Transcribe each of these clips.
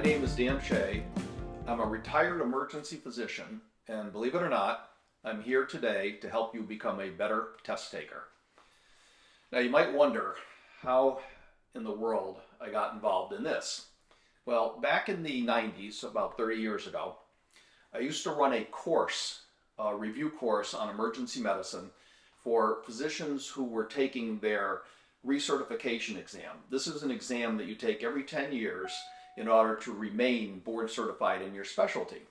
name is Dr Shea. I'm a retired emergency physician, and believe it or not, I'm here today to help you become a better test taker. Now you might wonder how in the world I got involved in this. Well, back in the 90s, about 30 years ago, I used to run a course, a review course on emergency medicine for physicians who were taking their recertification exam. This is an exam that you take every 10 years in order to remain board certified in your specialty.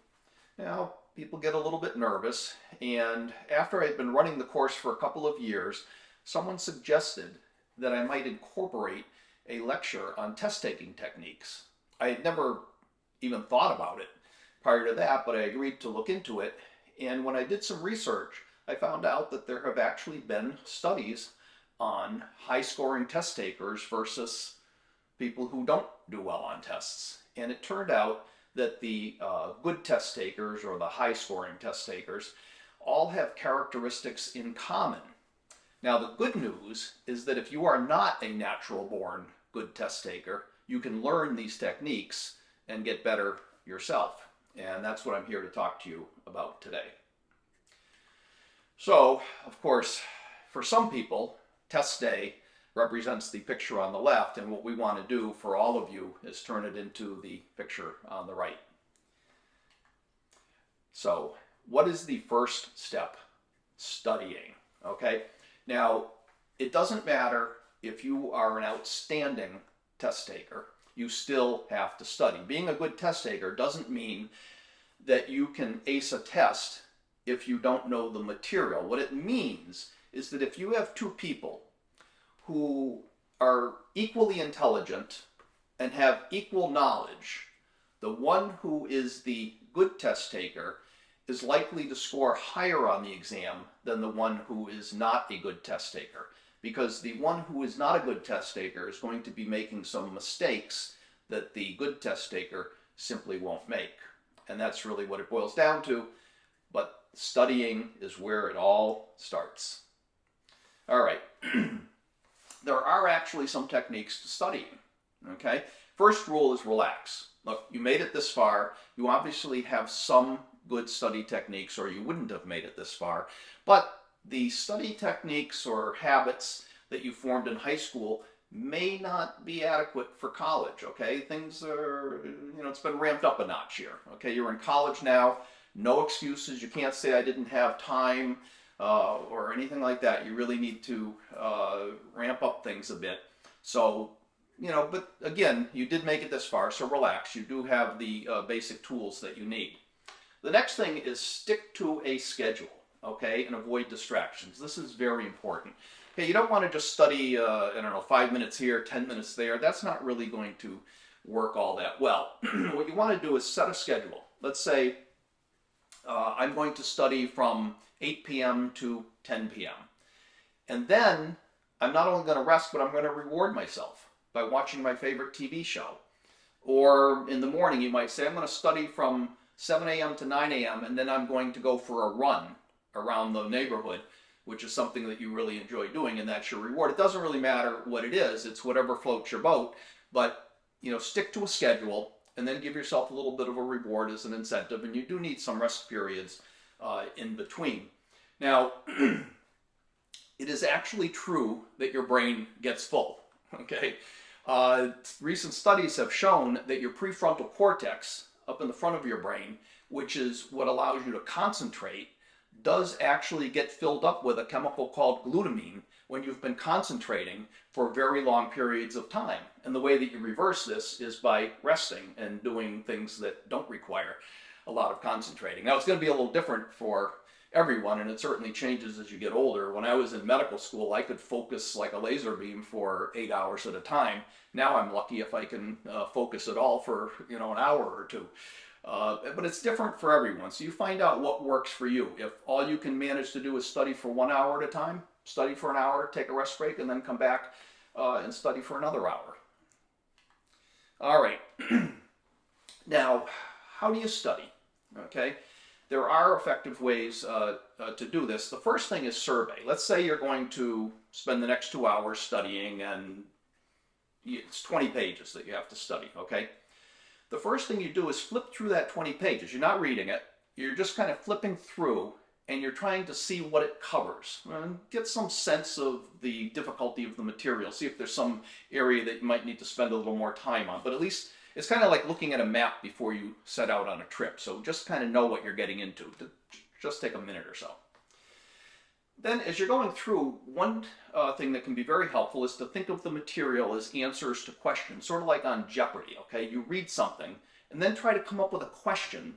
Now, people get a little bit nervous, and after I'd been running the course for a couple of years, someone suggested that I might incorporate a lecture on test-taking techniques. I had never even thought about it prior to that, but I agreed to look into it, and when I did some research, I found out that there have actually been studies on high-scoring test takers versus people who don't do well on tests. And it turned out that the good test takers, or the high-scoring test takers, all have characteristics in common. Now, the good news is that if you are not a natural-born good test taker, you can learn these techniques and get better yourself. And that's what I'm here to talk to you about today. So, of course, for some people, test day represents the picture on the left, and what we want to do for all of you is turn it into the picture on the right. So, what is the first step? Studying, okay? Now, it doesn't matter if you are an outstanding test taker, you still have to study. Being a good test taker doesn't mean that you can ace a test if you don't know the material. What it means is that if you have two people who are equally intelligent and have equal knowledge, the one who is the good test taker is likely to score higher on the exam than the one who is not a good test taker, because the one who is not a good test taker is going to be making some mistakes that the good test taker simply won't make. And that's really what it boils down to, but studying is where it all starts. All right. There are actually some techniques to studying, okay? First rule is relax. Look, you made it this far. You obviously have some good study techniques, or you wouldn't have made it this far. But the study techniques or habits that you formed in high school may not be adequate for college, okay? Things are, it's been ramped up a notch here, okay? You're in college now. No excuses. You can't say I didn't have time. Or anything like that. You really need to ramp up things a bit. So, but again, you did make it this far, so relax. You do have the basic tools that you need. The next thing is stick to a schedule, okay, and avoid distractions. This is very important. Okay, you don't want to just study, 5 minutes here, 10 minutes there. That's not really going to work all that well. What you want to do is set a schedule. Let's say I'm going to study from 8 p.m. to 10 p.m. And then I'm not only going to rest, but I'm going to reward myself by watching my favorite TV show. Or in the morning, you might say, I'm going to study from 7 a.m. to 9 a.m. and then I'm going to go for a run around the neighborhood, which is something that you really enjoy doing, and that's your reward. It doesn't really matter what it is. It's whatever floats your boat. But, stick to a schedule and then give yourself a little bit of a reward as an incentive. And you do need some rest periods in between. Now, it is actually true that your brain gets full, okay? Recent studies have shown that your prefrontal cortex up in the front of your brain, which is what allows you to concentrate, does actually get filled up with a chemical called glutamine when you've been concentrating for very long periods of time. And the way that you reverse this is by resting and doing things that don't require a lot of concentrating. Now, it's going to be a little different for everyone, and it certainly changes as you get older. When I was in medical school, I could focus like a laser beam for 8 hours at a time. Now I'm lucky if I can focus at all for an hour or two. But it's different for everyone. So you find out what works for you. If all you can manage to do is study for 1 hour at a time, study for an hour, take a rest break, and then come back and study for another hour. All right. Now, how do you study? Okay. There are effective ways to do this. The first thing is survey. Let's say you're going to spend the next 2 hours studying, and it's 20 pages that you have to study, okay? the first thing you do is flip through that 20 pages. You're not reading it. You're just kind of flipping through, and you're trying to see what it covers and get some sense of the difficulty of the material. See if there's some area that you might need to spend a little more time on. But at least it's kind of like looking at a map before you set out on a trip. So just kind of know what you're getting into. Just take a minute or so. Then as you're going through, one thing that can be very helpful is to think of the material as answers to questions, sort of like on Jeopardy, okay? You read something and then try to come up with a question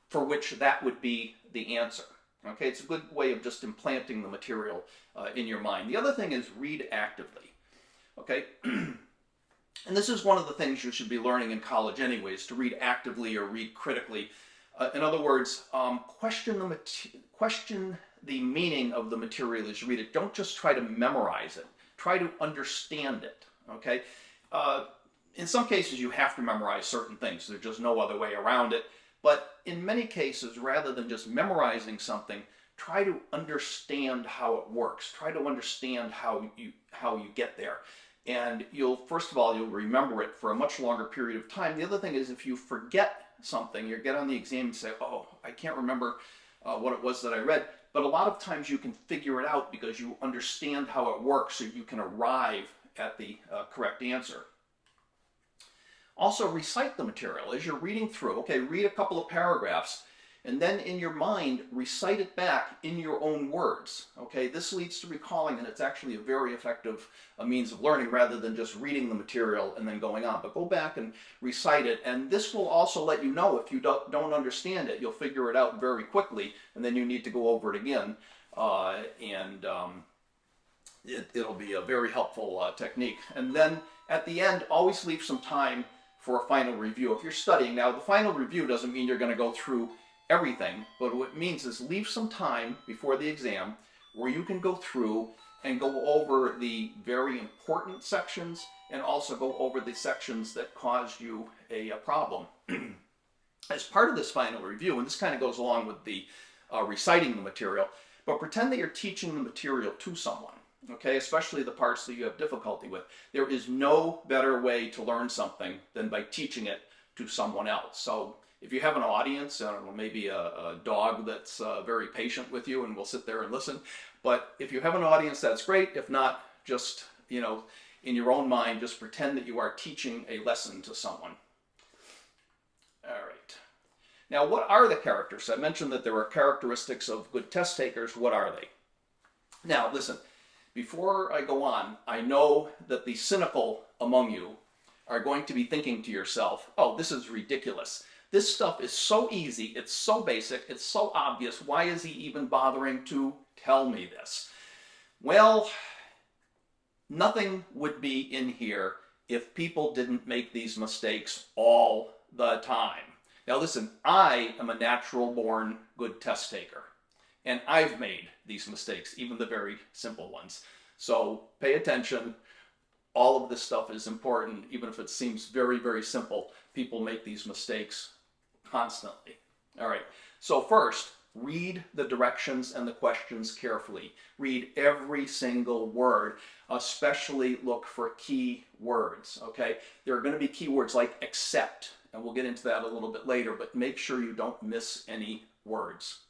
for which that would be the answer. Okay, it's a good way of just implanting the material in your mind. The other thing is read actively. Okay, and this is one of the things you should be learning in college anyways, to read actively or read critically. In other words, question the meaning of the material as you read it. Don't just try to memorize it. Try to understand it. Okay, in some cases you have to memorize certain things. There's just no other way around it. But in many cases, rather than just memorizing something, try to understand how it works. Try to understand how you get there. And first of all, you'll remember it for a much longer period of time. The other thing is, if you forget something, you get on the exam and say, oh, I can't remember what it was that I read. But a lot of times you can figure it out because you understand how it works, so you can arrive at the correct answer. Also, recite the material as you're reading through. Okay, read a couple of paragraphs, and then in your mind, recite it back in your own words. Okay, this leads to recalling, and it's actually a very effective means of learning rather than just reading the material and then going on. But go back and recite it, and this will also let you know if you don't understand it. You'll figure it out very quickly, and then you need to go over it again, it'll be a very helpful technique. And then at the end, always leave some time for a final review. If you're studying, now the final review doesn't mean you're going to go through everything, but what it means is leave some time before the exam where you can go through and go over the very important sections and also go over the sections that caused you a problem. As part of this final review, and this kind of goes along with the reciting the material, but pretend that you're teaching the material to someone. Okay, especially the parts that you have difficulty with. There is no better way to learn something than by teaching it to someone else. So if you have an audience, I don't know, maybe a dog that's very patient with you and will sit there and listen. But if you have an audience, that's great. If not, just, in your own mind, just pretend that you are teaching a lesson to someone. All right. Now, what are the characters? I mentioned that there are characteristics of good test takers. What are they? Now, listen. Before I go on, I know that the cynical among you are going to be thinking to yourself, oh, this is ridiculous. This stuff is so easy, it's so basic, it's so obvious. Why is he even bothering to tell me this? Well, nothing would be in here if people didn't make these mistakes all the time. Now listen, I am a natural-born good test taker. And I've made these mistakes, even the very simple ones. So pay attention. All of this stuff is important, even if it seems very, very simple. People make these mistakes constantly. All right, so first, read the directions and the questions carefully. Read every single word, especially look for key words, okay? There are going to be key words like except, and we'll get into that a little bit later, but make sure you don't miss any words.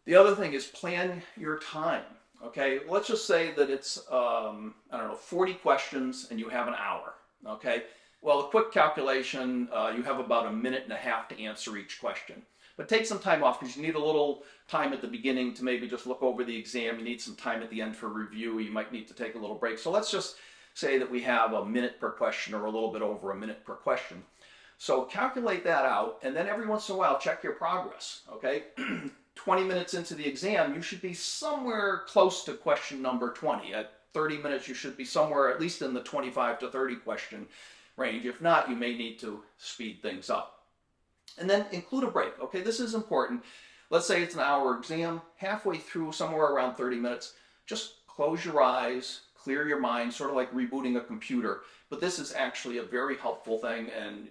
The other thing is plan your time, okay? Let's just say that it's, 40 questions and you have an hour, okay? Well, a quick calculation, you have about a minute and a half to answer each question. But take some time off because you need a little time at the beginning to maybe just look over the exam. You need some time at the end for review. You might need to take a little break. So let's just say that we have a minute per question or a little bit over a minute per question. So calculate that out, and then every once in a while check your progress, okay? 20 minutes into the exam, you should be somewhere close to question number 20. At 30 minutes, you should be somewhere at least in the 25 to 30 question range. If not, you may need to speed things up. And then include a break, okay? This is important. Let's say it's an hour exam, halfway through, somewhere around 30 minutes, just close your eyes, clear your mind, sort of like rebooting a computer. But this is actually a very helpful thing, and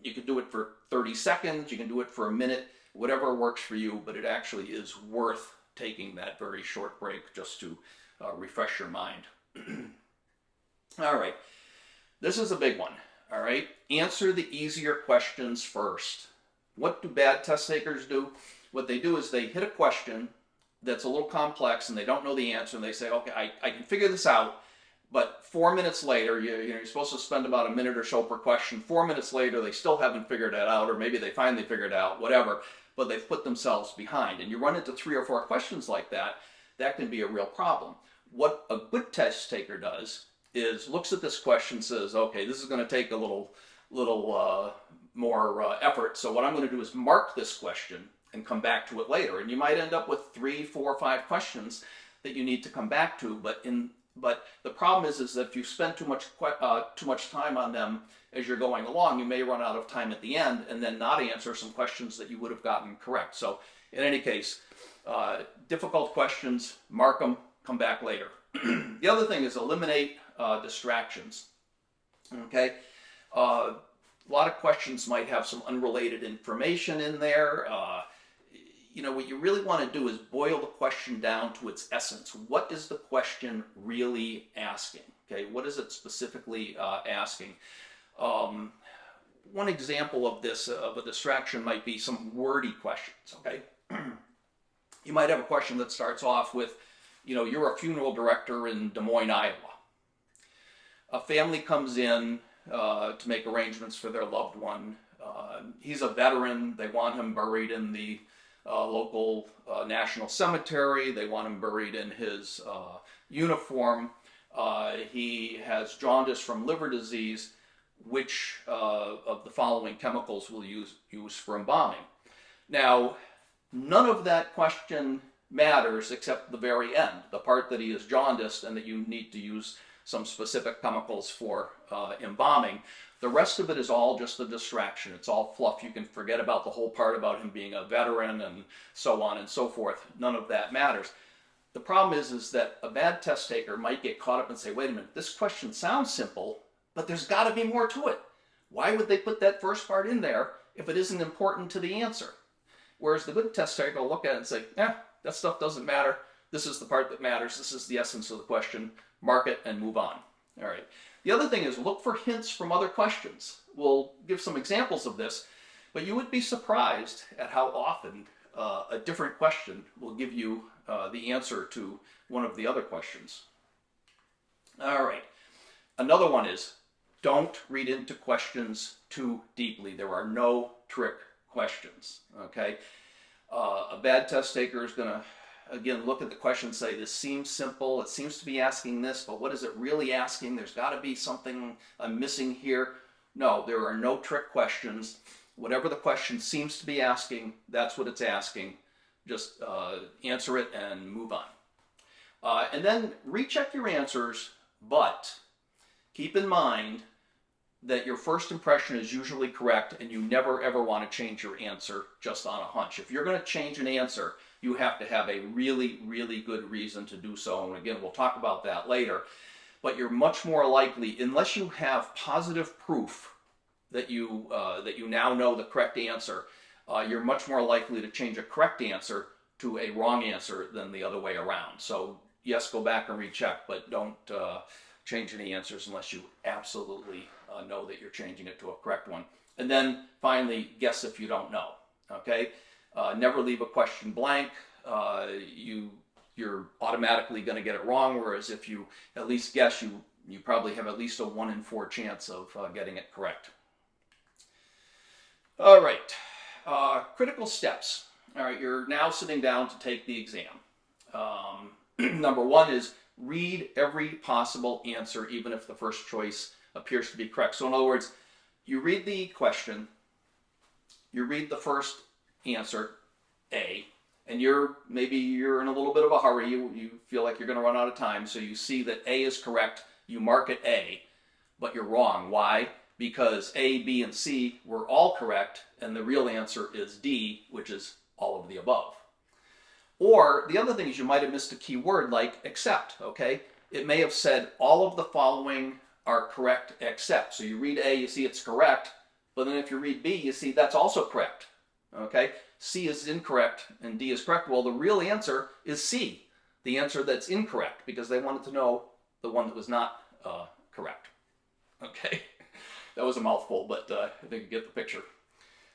you can do it for 30 seconds, you can do it for a minute, whatever works for you, but it actually is worth taking that very short break just to refresh your mind. All right, this is a big one. All right, answer the easier questions first. What do bad test takers do? What they do is they hit a question that's a little complex and they don't know the answer, and they say, okay, I can figure this out, but 4 minutes later, you're supposed to spend about a minute or so per question. 4 minutes later, they still haven't figured it out, or maybe they finally figured it out, whatever, but they've put themselves behind. And you run into 3 or 4 questions like that, that can be a real problem. What a good test taker does is looks at this question, says, okay, this is going to take a little more effort, so what I'm going to do is mark this question and come back to it later. And you might end up with 3, 4, 5 questions that you need to come back to, but the problem is that if you spend too much time on them as you're going along, you may run out of time at the end and then not answer some questions that you would have gotten correct. So in any case, difficult questions, mark them, come back later. The other thing is eliminate distractions. Okay, a lot of questions might have some unrelated information in there. What you really want to do is boil the question down to its essence. What is the question really asking? Okay, what is it specifically asking? One example of this, of a distraction, might be some wordy questions. Okay, you might have a question that starts off with, you're a funeral director in Des Moines, Iowa. A family comes in to make arrangements for their loved one. He's a veteran. They want him buried in the local national cemetery. They want him buried in his uniform. He has jaundice from liver disease. Which of the following chemicals will use for embalming? Now, none of that question matters except the very end, the part that he is jaundiced and that you need to use some specific chemicals for embalming. The rest of it is all just a distraction. It's all fluff. You can forget about the whole part about him being a veteran and so on and so forth. None of that matters. The problem is that a bad test taker might get caught up and say, wait a minute, this question sounds simple, but there's got to be more to it. Why would they put that first part in there if it isn't important to the answer? Whereas the good test taker will look at it and say, that stuff doesn't matter. This is the part that matters. This is the essence of the question. Mark it and move on. All right. The other thing is look for hints from other questions. We'll give some examples of this, but you would be surprised at how often a different question will give you the answer to one of the other questions. All right. Another one is don't read into questions too deeply. There are no trick questions. Okay. A bad test taker is going to, again, look at the question and say, this seems simple. It seems to be asking this, but what is it really asking? There's got to be something I'm missing here. No, there are no trick questions. Whatever the question seems to be asking, that's what it's asking. Just answer it and move on. And then recheck your answers, but keep in mind that your first impression is usually correct, and you never ever want to change your answer just on a hunch. If you're going to change an answer, you have to have a really, really good reason to do so. And again, we'll talk about that later. But you're much more likely, unless you have positive proof that you now know the correct answer, you're much more likely to change a correct answer to a wrong answer than the other way around. So yes, go back and recheck, but don't change any answers unless you absolutely know that you're changing it to a correct one. And then finally, guess if you don't know. Okay. Never leave a question blank. You're automatically going to get it wrong, whereas if you at least guess, you probably have at least a 1 in 4 chance of getting it correct. All right, critical steps. All right, you're now sitting down to take the exam. Number 1 is read every possible answer, even if the first choice appears to be correct. So in other words, you read the question, you read the first answer, A, and maybe you're in a little bit of a hurry, you feel like you're going to run out of time, so you see that A is correct, you mark it A, but you're wrong. Why? Because A, B, and C were all correct, and the real answer is D, which is all of the above. Or the other thing is you might have missed a key word like except, okay? It may have said all of the following are correct except. So you read A, you see it's correct, but then if you read B, you see that's also correct. Okay, C is incorrect and D is correct. Well, the real answer is C, the answer that's incorrect, because they wanted to know the one that was not correct. Okay, that was a mouthful, but I think you get the picture.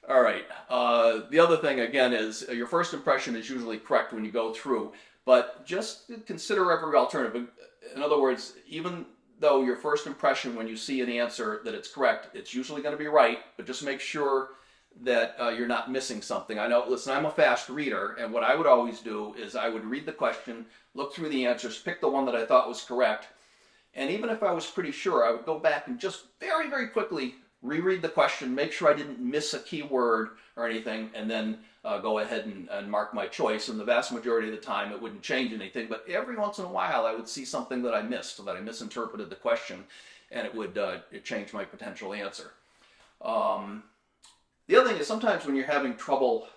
All right. The other thing, again, is your first impression is usually correct when you go through, but just consider every alternative. In other words, even though your first impression when you see an answer that it's correct, it's usually going to be right, but just make sure that you're not missing something. I know, listen, I'm a fast reader, and what I would always do is I would read the question, look through the answers, pick the one that I thought was correct, and even if I was pretty sure, I would go back and just very, very quickly reread the question, make sure I didn't miss a key word or anything, and then go ahead and mark my choice. And the vast majority of the time, it wouldn't change anything. But every once in a while, I would see something that I missed, so that I misinterpreted the question, and it would change my potential answer. The other thing is sometimes when you're having trouble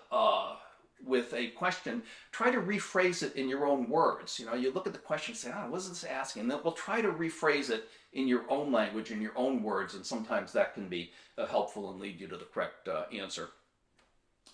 with a question, try to rephrase it in your own words. You know, you look at the question and say, what is this asking? And then we'll try to rephrase it in your own language, in your own words, and sometimes that can be helpful and lead you to the correct answer.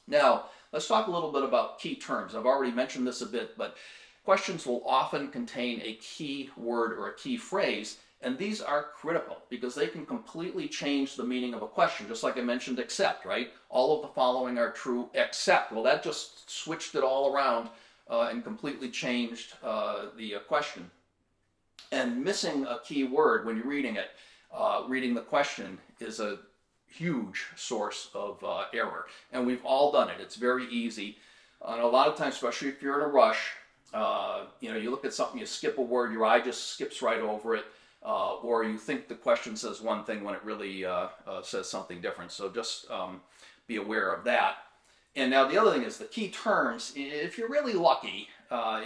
Now, let's talk a little bit about key terms. I've already mentioned this a bit, but questions will often contain a key word or a key phrase, and these are critical because they can completely change the meaning of a question, just like I mentioned except, right? All of the following are true except. Well, that just switched it all around and completely changed the question. And missing a key word when you're reading it, reading the question, is a huge source of error. And we've all done it. It's very easy. And a lot of times, especially if you're in a rush, you look at something, you skip a word, your eye just skips right over it. Or you think the question says one thing when it really says something different. So just be aware of that. And now the other thing is the key terms. If you're really lucky,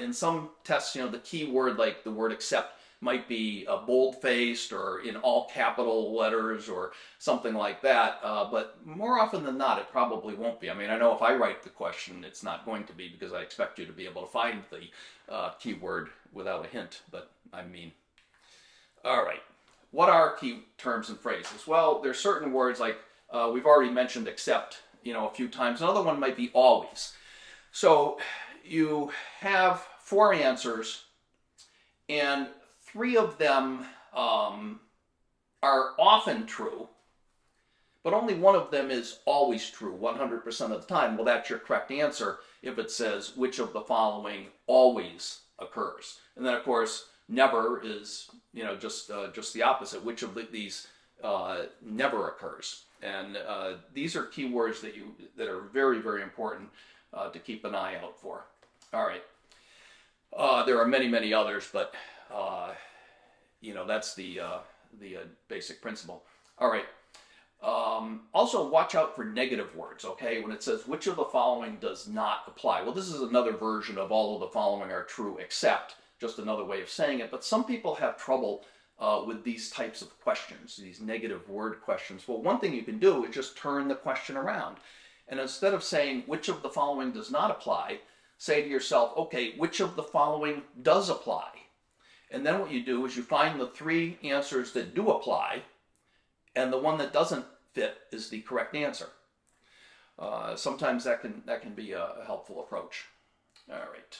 in some tests, the key word like the word except might be bold-faced or in all capital letters or something like that. But more often than not, it probably won't be. I mean, I know if I write the question, it's not going to be because I expect you to be able to find the key word without a hint, but I mean. All right, what are key terms and phrases? Well, there's certain words like we've already mentioned except, a few times. Another one might be always. So you have 4 answers, and 3 of them are often true, but only one of them is always true 100% of the time. Well, that's your correct answer if it says which of the following always occurs. And then, of course, never is just the opposite. Which of these never occurs? And these are keywords that are very, very important to keep an eye out for. All right. There are many, many others, but that's the basic principle. All right. Also, watch out for negative words. Okay, when it says which of the following does not apply. Well, this is another version of all of the following are true except. Just another way of saying it, but some people have trouble with these types of questions, these negative word questions. Well, one thing you can do is just turn the question around. And instead of saying, which of the following does not apply, say to yourself, okay, which of the following does apply? And then what you do is you find the 3 answers that do apply, and the one that doesn't fit is the correct answer. Sometimes that can be a helpful approach. All right.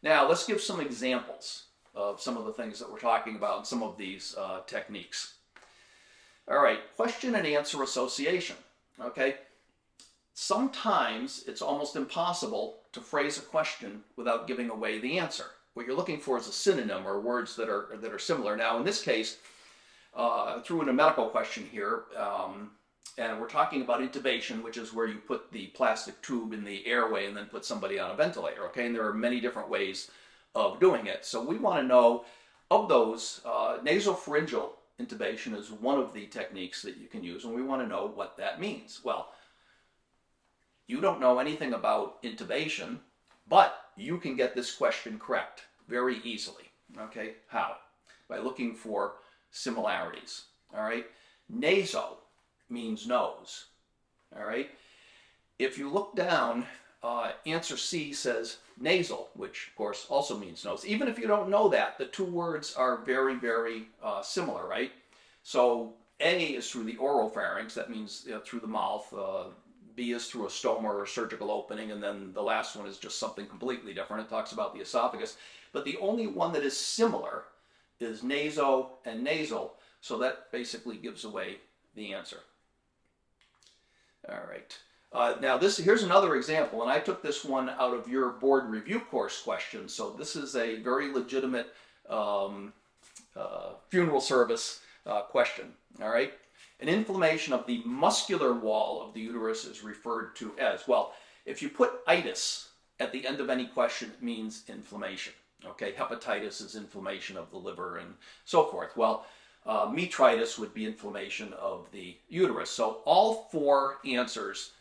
Now, let's give some examples of some of the things that we're talking about in some of these techniques. All right, question and answer association. Okay, sometimes it's almost impossible to phrase a question without giving away the answer. What you're looking for is a synonym or words that are similar. Now, in this case, threw in a medical question here, and we're talking about intubation, which is where you put the plastic tube in the airway and then put somebody on a ventilator, okay? And there are many different ways of doing it. So we want to know, of those, nasopharyngeal intubation is one of the techniques that you can use, and we want to know what that means. Well, you don't know anything about intubation, but you can get this question correct very easily, okay? How? By looking for similarities, all right? Naso means nose, all right? If you look down, answer C says nasal, which of course also means nose. Even if you don't know that, the 2 words are very, very similar, right? So A is through the oropharynx, that means through the mouth. B is through a stoma or a surgical opening, and then the last one is just something completely different. It talks about the esophagus. But the only one that is similar is naso and nasal, so that basically gives away the answer. All right. Now here's another example, and I took this one out of your board review course question, so this is a very legitimate funeral service question. All right. An inflammation of the muscular wall of the uterus is referred to as, well, if you put itis at the end of any question, it means inflammation. Okay, hepatitis is inflammation of the liver and so forth. Well, metritis would be inflammation of the uterus. So all four answers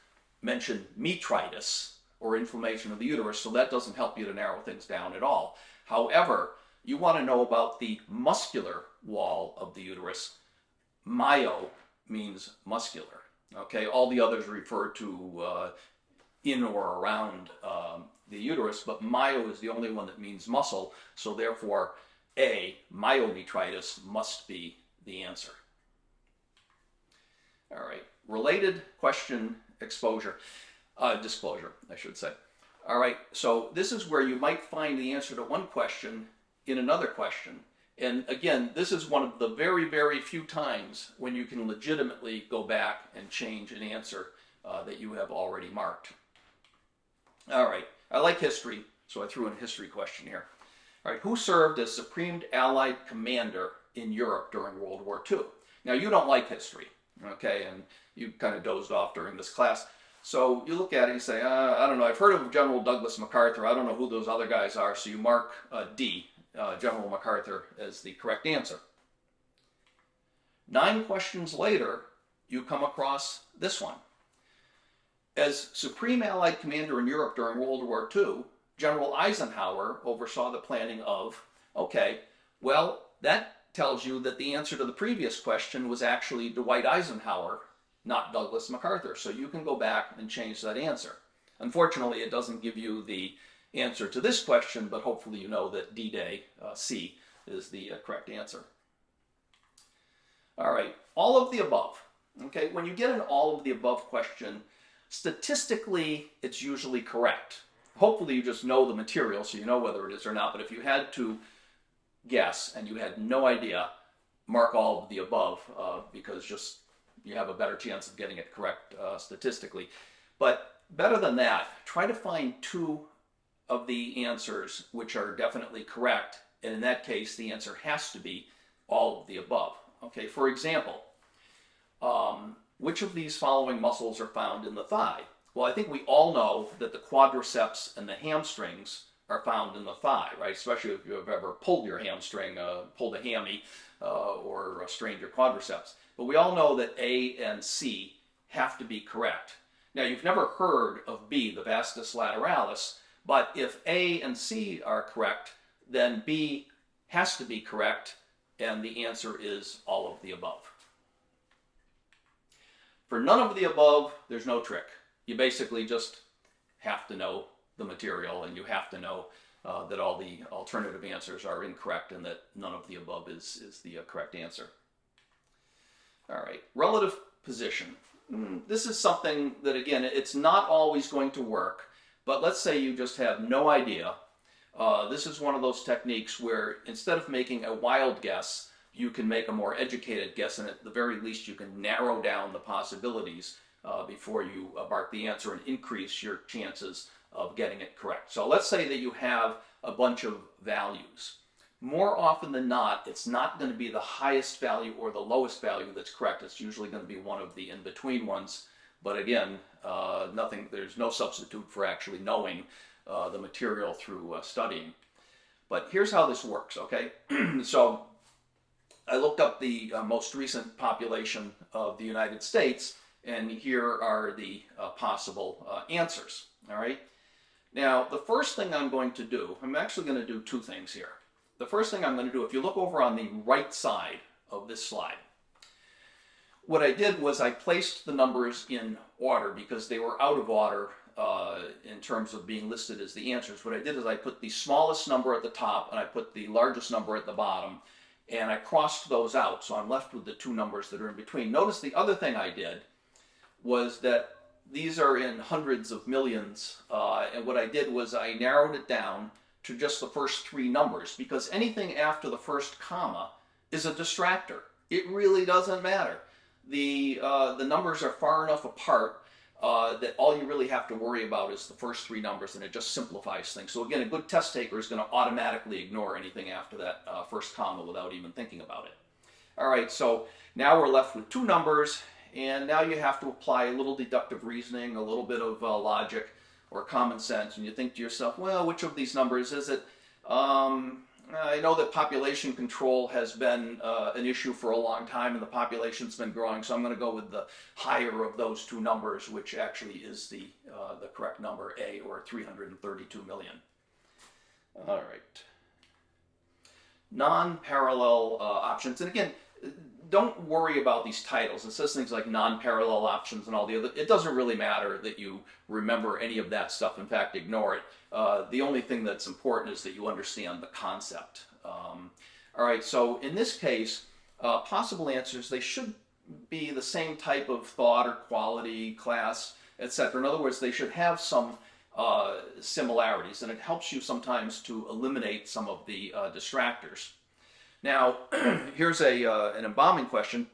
mention metritis or inflammation of the uterus, so that doesn't help you to narrow things down at all. However, you want to know about the muscular wall of the uterus. Myo means muscular. Okay, all the others refer to in or around the uterus, but myo is the only one that means muscle, so therefore A, myometritis, must be the answer. All right, related question disclosure, I should say. All right, so this is where you might find the answer to one question in another question. And again, this is one of the very, very few times when you can legitimately go back and change an answer that you have already marked. All right, I like history, so I threw in a history question here. All right, who served as Supreme Allied Commander in Europe during World War II? Now, you don't like history, okay, and you kind of dozed off during this class. So you look at it and you say, I don't know, I've heard of General Douglas MacArthur. I don't know who those other guys are, so you mark D, General MacArthur, as the correct answer. 9 questions later, you come across this one. As Supreme Allied Commander in Europe during World War II, General Eisenhower oversaw the planning of, okay, well, that tells you that the answer to the previous question was actually Dwight Eisenhower, not Douglas MacArthur. So you can go back and change that answer. Unfortunately, it doesn't give you the answer to this question, but hopefully you know that D-Day, C, is the correct answer. All right, all of the above. Okay, when you get an all of the above question, statistically, it's usually correct. Hopefully you just know the material so you know whether it is or not, but if you had to guess and you had no idea, mark all of the above because just you have a better chance of getting it correct statistically. But better than that, try to find 2 of the answers which are definitely correct, and in that case the answer has to be all of the above. Okay, for example, which of these following muscles are found in the thigh? Well, I think we all know that the quadriceps and the hamstrings are found in the thigh, right? Especially if you have ever pulled your hamstring, pulled a hammy, or strained your quadriceps. But we all know that A and C have to be correct. Now, you've never heard of B, the vastus lateralis, but if A and C are correct, then B has to be correct, and the answer is all of the above. For none of the above, there's no trick. You basically just have to know the material, and you have to know that all the alternative answers are incorrect and that none of the above is the correct answer. All right, relative position. This is something that, again, it's not always going to work, but let's say you just have no idea. This is one of those techniques where instead of making a wild guess, you can make a more educated guess, and at the very least you can narrow down the possibilities before you mark the answer and increase your chances of getting it correct. So let's say that you have a bunch of values. More often than not, it's not going to be the highest value or the lowest value that's correct. It's usually going to be one of the in-between ones. But again, there's no substitute for actually knowing the material through studying. But here's how this works, okay? So I looked up the most recent population of the United States, and here are the possible answers, all right? Now, the first thing I'm going to do, I'm actually going to do 2 things here. The first thing I'm going to do, if you look over on the right side of this slide, what I did was I placed the numbers in order because they were out of order in terms of being listed as the answers. What I did is I put the smallest number at the top and I put the largest number at the bottom, and I crossed those out, so I'm left with the 2 numbers that are in between. Notice the other thing I did was that these are in hundreds of millions, and what I did was I narrowed it down to just the first 3 numbers, because anything after the first comma is a distractor. It really doesn't matter. the numbers are far enough apart that all you really have to worry about is the first three numbers, and it just simplifies things. So again, a good test taker is going to automatically ignore anything after that first comma without even thinking about it. All right, so now we're left with two numbers, and now you have to apply a little deductive reasoning, a little bit of logic or common sense, and you think to yourself, well, which of these numbers is it? I know that population control has been an issue for a long time, and the population's been growing, so I'm going to go with the higher of those two numbers, which actually is the correct number, A, or 332 million. All right. Non-parallel options, and again, don't worry about these titles. It says things like non-parallel options and all the other. It doesn't really matter that you remember any of that stuff. In fact, ignore it. The only thing that's important is that you understand the concept. All right, so in this case, possible answers, they should be the same type of thought or quality, class, etc. In other words, they should have some similarities, and it helps you sometimes to eliminate some of the distractors. Now, here's an embalming question.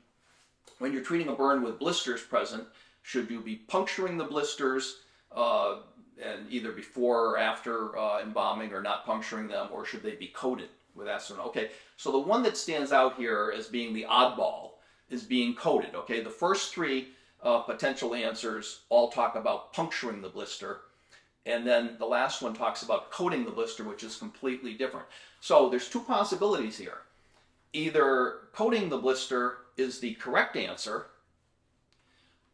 When you're treating a burn with blisters present, should you be puncturing the blisters and either before or after embalming, or not puncturing them, or should they be coated with acetone? Okay, so the one that stands out here as being the oddball is being coated. Okay, the first three potential answers all talk about puncturing the blister, and then the last one talks about coating the blister, which is completely different. So there's two possibilities here. Either coating the blister is the correct answer,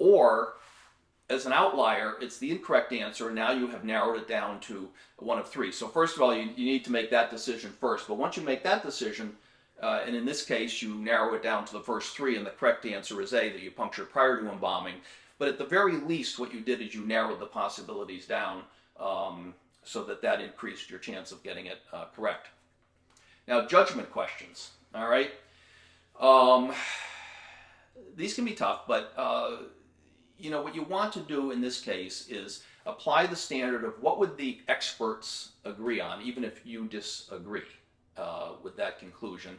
or as an outlier, it's the incorrect answer, and now you have narrowed it down to one of three. So first of all, you need to make that decision first. But once you make that decision, and in this case, you narrow it down to the first three, and the correct answer is A, that you punctured prior to embalming. But at the very least, what you did is you narrowed the possibilities down so that increased your chance of getting it correct. Now, judgment questions. All right. These can be tough, but you know, what you want to do in this case is apply the standard of what would the experts agree on, even if you disagree with that conclusion.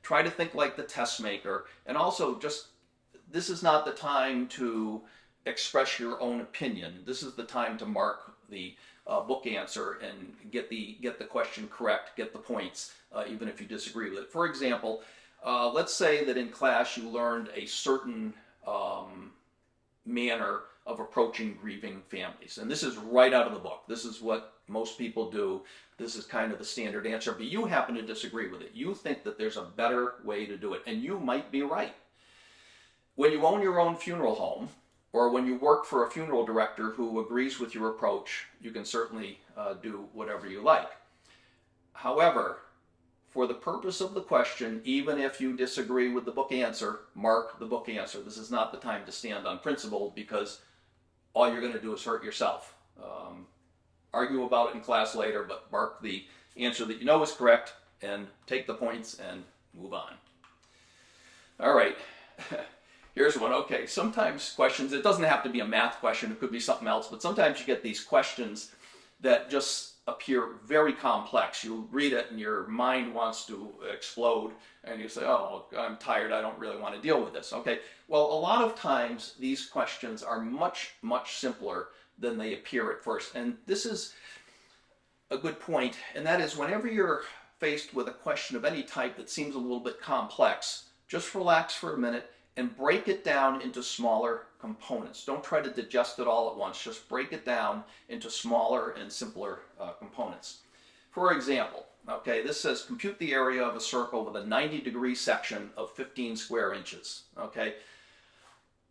Try to think like the test maker, and also just, this is not the time to express your own opinion. This is the time to mark the book answer and get the question correct, get the points, even if you disagree with it. For example, let's say that in class you learned a certain manner of approaching grieving families. And this is right out of the book. This is what most people do. This is kind of the standard answer, but you happen to disagree with it. You think that there's a better way to do it, and you might be right. When you own your own funeral home, or when you work for a funeral director who agrees with your approach, you can certainly do whatever you like. However, for the purpose of the question, even if you disagree with the book answer, mark the book answer. This is not the time to stand on principle, because all you're going to do is hurt yourself. Argue about it in class later, but mark the answer that you know is correct and take the points and move on. All right. Here's one. Okay, sometimes questions, it doesn't have to be a math question, it could be something else, but sometimes you get these questions that just appear very complex. You read it and your mind wants to explode, and you say, oh, I'm tired, I don't really want to deal with this. Okay, well, a lot of times these questions are much, much simpler than they appear at first. And this is a good point, and that is, whenever you're faced with a question of any type that seems a little bit complex, just relax for a minute and break it down into smaller components. Don't try to digest it all at once. Just break it down into smaller and simpler components. For example, okay, this says compute the area of a circle with a 90-degree section of 15 square inches. Okay,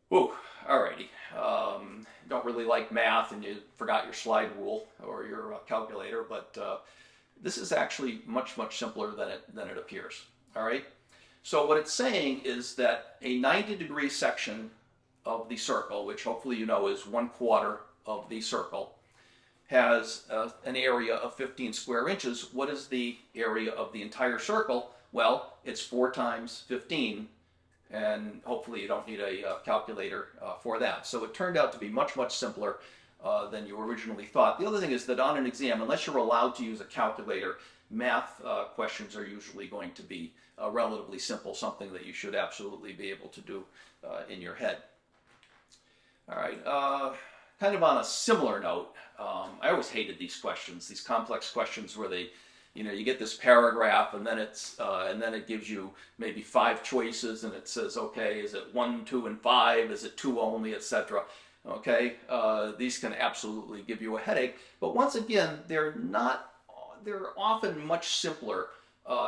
whew, alrighty. Don't really like math and you forgot your slide rule or your calculator, but this is actually much, much simpler than it appears. All right. So what it's saying is that a 90-degree section of the circle, which hopefully you know is 1/4 of the circle, has an area of 15 square inches. What is the area of the entire circle? Well, it's 4 times 15, and hopefully you don't need a calculator for that. So it turned out to be much, much simpler than you originally thought. The other thing is that on an exam, unless you're allowed to use a calculator, math questions are usually going to be relatively simple, something that you should absolutely be able to do in your head. All right, kind of on a similar note, I always hated these questions, these complex questions where they, you get this paragraph and then it gives you maybe 5 choices and it says, okay, is it 1, 2, and 5? Is it 2 only, etc. Okay, these can absolutely give you a headache. But once again, they're often much simpler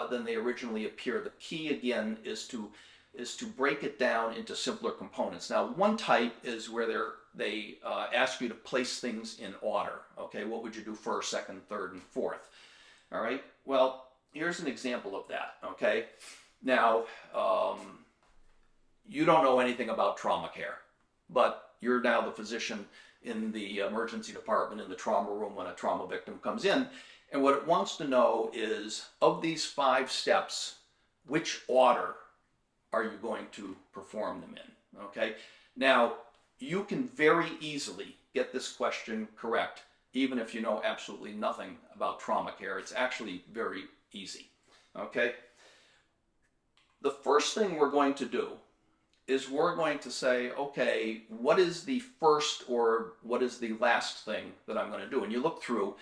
than they originally appear. The key again is to break it down into simpler components. Now, one type is where they ask you to place things in order. Okay, what would you do first, second, third, and fourth? All right, well, here's an example of that. Okay, now, you don't know anything about trauma care, but you're now the physician in the emergency department in the trauma room when a trauma victim comes in, and what it wants to know is, of these 5 steps, which order are you going to perform them in? Okay, now you can very easily get this question correct even if you know absolutely nothing about trauma care. It's actually very easy. Okay, the first thing we're going to do is we're going to say, okay, what is the first or what is the last thing that I'm going to do? And you look through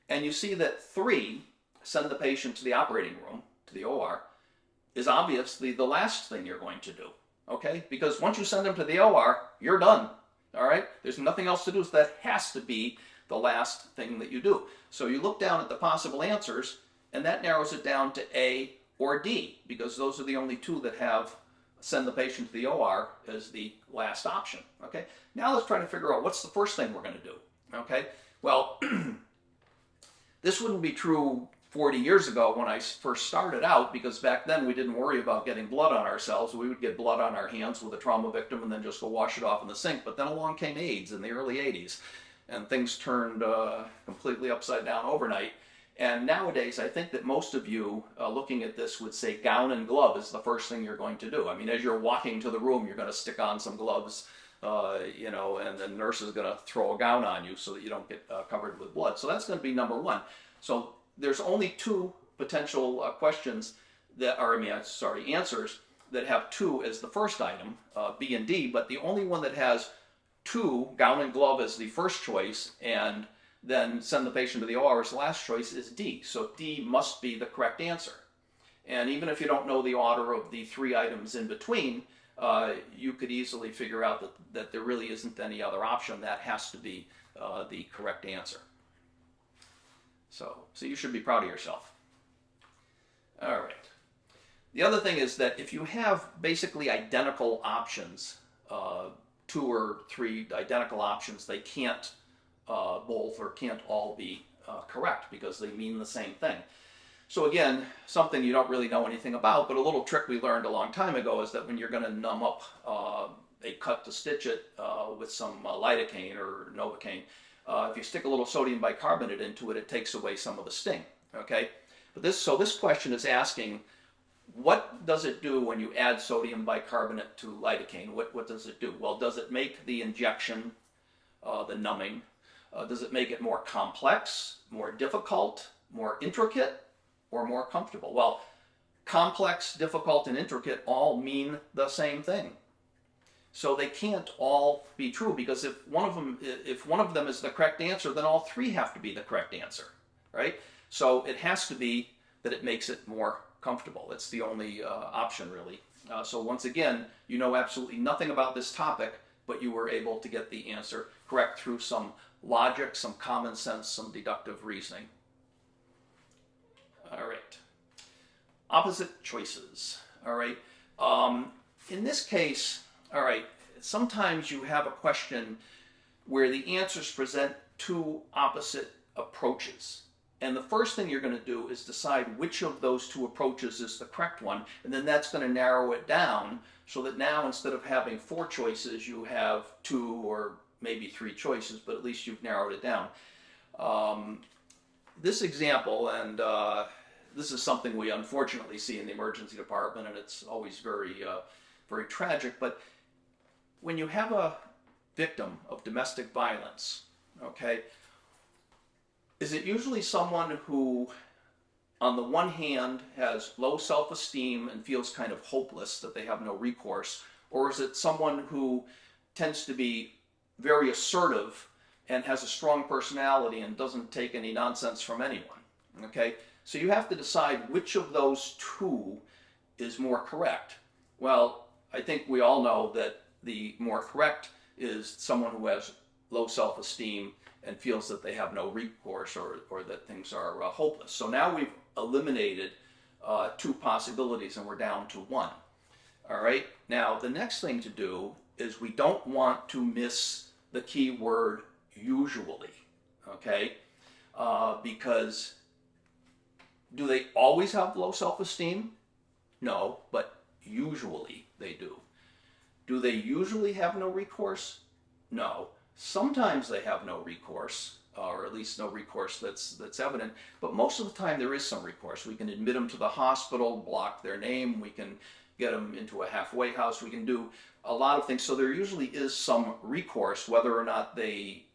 and you see that 3, send the patient to the operating room, to the OR, is obviously the last thing you're going to do. Okay, because once you send them to the OR, you're done. All right, there's nothing else to do, so that has to be the last thing that you do. So you look down at the possible answers and that narrows it down to A or D, because those are the only 2 that have send the patient to the OR as the last option. Okay, now let's try to figure out what's the first thing we're going to do. Okay, well, this wouldn't be true 40 years ago when I first started out, because back then we didn't worry about getting blood on ourselves. We would get blood on our hands with a trauma victim and then just go wash it off in the sink. But then along came AIDS in the early 80s, and things turned completely upside down overnight. And nowadays, I think that most of you looking at this would say gown and glove is the first thing you're going to do. I mean, as you're walking to the room, you're going to stick on some gloves, and the nurse is going to throw a gown on you so that you don't get covered with blood. So that's going to be number 1. So there's only 2 potential questions that are, answers that have 2 as the first item, B and D, but the only one that has 2, gown and glove, as the first choice, and then send the patient to the OR as the last choice, is D. So D must be the correct answer. And even if you don't know the order of the 3 items in between, you could easily figure out that there really isn't any other option. That has to be the correct answer. So you should be proud of yourself. All right. The other thing is that if you have basically identical options, 2 or 3 identical options, they can't both or can't all be correct, because they mean the same thing. So again, something you don't really know anything about, but a little trick we learned a long time ago is that when you're going to numb up a cut to stitch it with some lidocaine or Novocaine, if you stick a little sodium bicarbonate into it, it takes away some of the sting. Okay, but this question is asking, what does it do when you add sodium bicarbonate to lidocaine? What does it do? Well, does it make the injection, the numbing, does it make it more complex, more difficult, more intricate, or more comfortable? Well, complex, difficult, and intricate all mean the same thing. So they can't all be true, because if one of them is the correct answer, then all 3 have to be the correct answer, right? So it has to be that it makes it more comfortable. It's the only option, really. So once again, you know absolutely nothing about this topic, but you were able to get the answer correct through some logic, some common sense, some deductive reasoning. All right. Opposite choices. All right. In this case, all right, sometimes you have a question where the answers present 2 opposite approaches. And the first thing you're going to do is decide which of those 2 approaches is the correct one, and then that's going to narrow it down so that now instead of having 4 choices, you have 2 or maybe 3 choices, but at least you've narrowed it down. This example, and this is something we unfortunately see in the emergency department, and it's always very, very tragic, but when you have a victim of domestic violence, okay, is it usually someone who on the one hand, has low self-esteem and feels kind of hopeless that they have no recourse? Or is it someone who tends to be very assertive and has a strong personality and doesn't take any nonsense from anyone? Okay, so you have to decide which of those two is more correct. Well, I think we all know that the more correct is someone who has low self-esteem and feels that they have no recourse, or that things are hopeless. So now we've eliminated two possibilities and we're down to one. All right, now the next thing to do is we don't want to miss the key word usually, okay? Because do they always have low self-esteem? No, but usually they do. Do they usually have no recourse? No. Sometimes they have no recourse, or at least no recourse that's evident, but most of the time there is some recourse. We can admit them to the hospital, block their name, we can get them into a halfway house, we can do a lot of things. So there usually is some recourse, whether or not they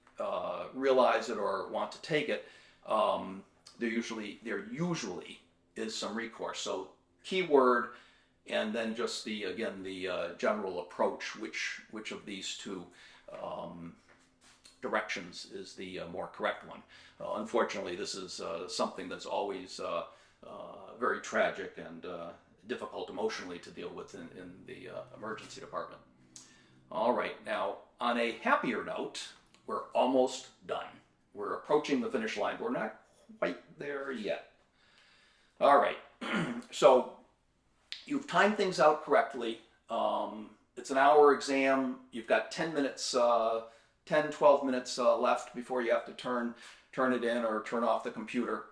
realize it or want to take it. There usually is some recourse. So keyword, and then just the general approach, which of these two directions is the more correct one. Unfortunately, this is something that's always very tragic and difficult emotionally to deal with in the emergency department. All right, now on a happier note, we're almost done. We're approaching the finish line. We're not quite there yet. All right, so you've timed things out correctly. It's an hour exam. You've got 10 minutes, 12 minutes left before you have to turn it in or turn off the computer.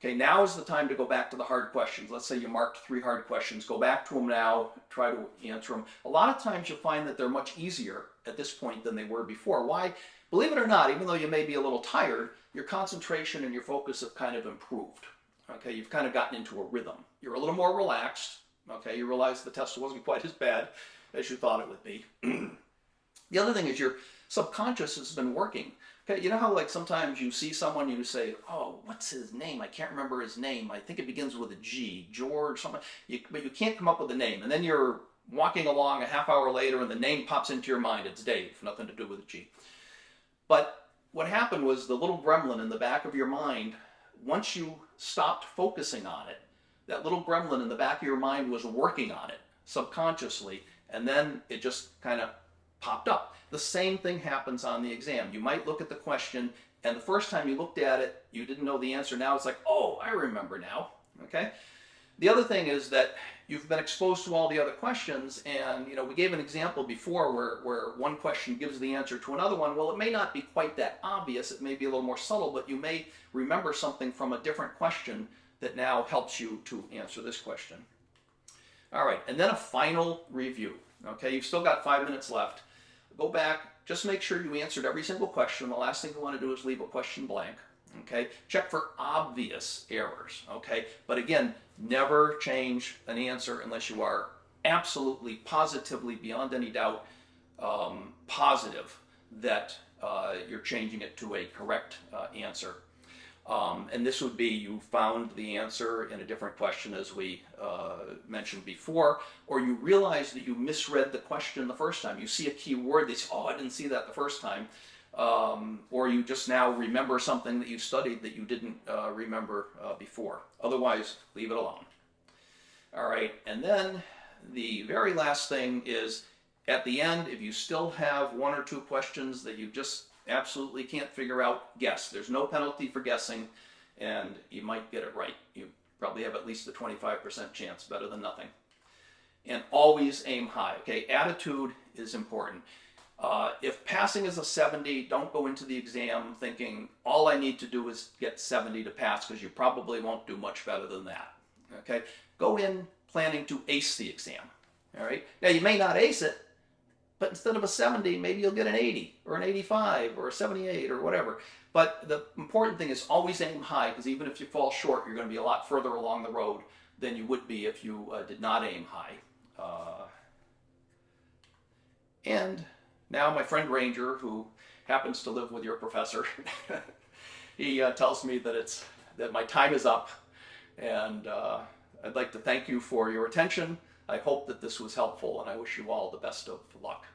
Okay, now is the time to go back to the hard questions. Let's say you marked 3 hard questions. Go back to them now, try to answer them. A lot of times you'll find that they're much easier at this point than they were before. Why? Believe it or not, even though you may be a little tired, your concentration and your focus have kind of improved. Okay, you've kind of gotten into a rhythm. You're a little more relaxed. Okay, you realize the test wasn't quite as bad as you thought it would be. The other thing is your subconscious has been working. Okay, you know how like sometimes you see someone, you say, oh, what's his name? I can't remember his name. I think it begins with a G, George, something. But you can't come up with a name. And then you're walking along a half hour later and the name pops into your mind. It's Dave, nothing to do with a G. But what happened was the little gremlin in the back of your mind, once you stopped focusing on it, that little gremlin in the back of your mind was working on it subconsciously, and then it just kind of popped up. The same thing happens on the exam. You might look at the question, and the first time you looked at it, you didn't know the answer. Now it's like, oh, I remember now. Okay? The other thing is that you've been exposed to all the other questions, and we gave an example before where one question gives the answer to another one. Well, it may not be quite that obvious. It may be a little more subtle, but you may remember something from a different question that now helps you to answer this question. All right, and then a final review. Okay, you've still got 5 minutes left. Go back, just make sure you answered every single question. The last thing you want to do is leave a question blank. Okay, check for obvious errors. Okay, but again, never change an answer unless you are absolutely, positively, beyond any doubt, positive that you're changing it to a correct answer. And this would be you found the answer in a different question, as we mentioned before, or you realize that you misread the question the first time. You see a key word, they say, oh, I didn't see that the first time. Or you just now remember something that you studied that you didn't remember before. Otherwise, leave it alone. All right, and then the very last thing is, at the end, if you still have 1 or 2 questions that you just absolutely can't figure out, guess. There's no penalty for guessing, and you might get it right. You probably have at least a 25% chance, better than nothing. And always aim high, okay? Attitude is important. If passing is a 70, don't go into the exam thinking, all I need to do is get 70 to pass, because you probably won't do much better than that, okay? Go in planning to ace the exam, all right? Now, you may not ace it, but instead of a 70, maybe you'll get an 80 or an 85 or a 78 or whatever. But the important thing is always aim high, because even if you fall short, you're going to be a lot further along the road than you would be if you did not aim high. And now my friend Ranger, who happens to live with your professor, he tells me that my time is up. And I'd like to thank you for your attention. I hope that this was helpful, and I wish you all the best of luck.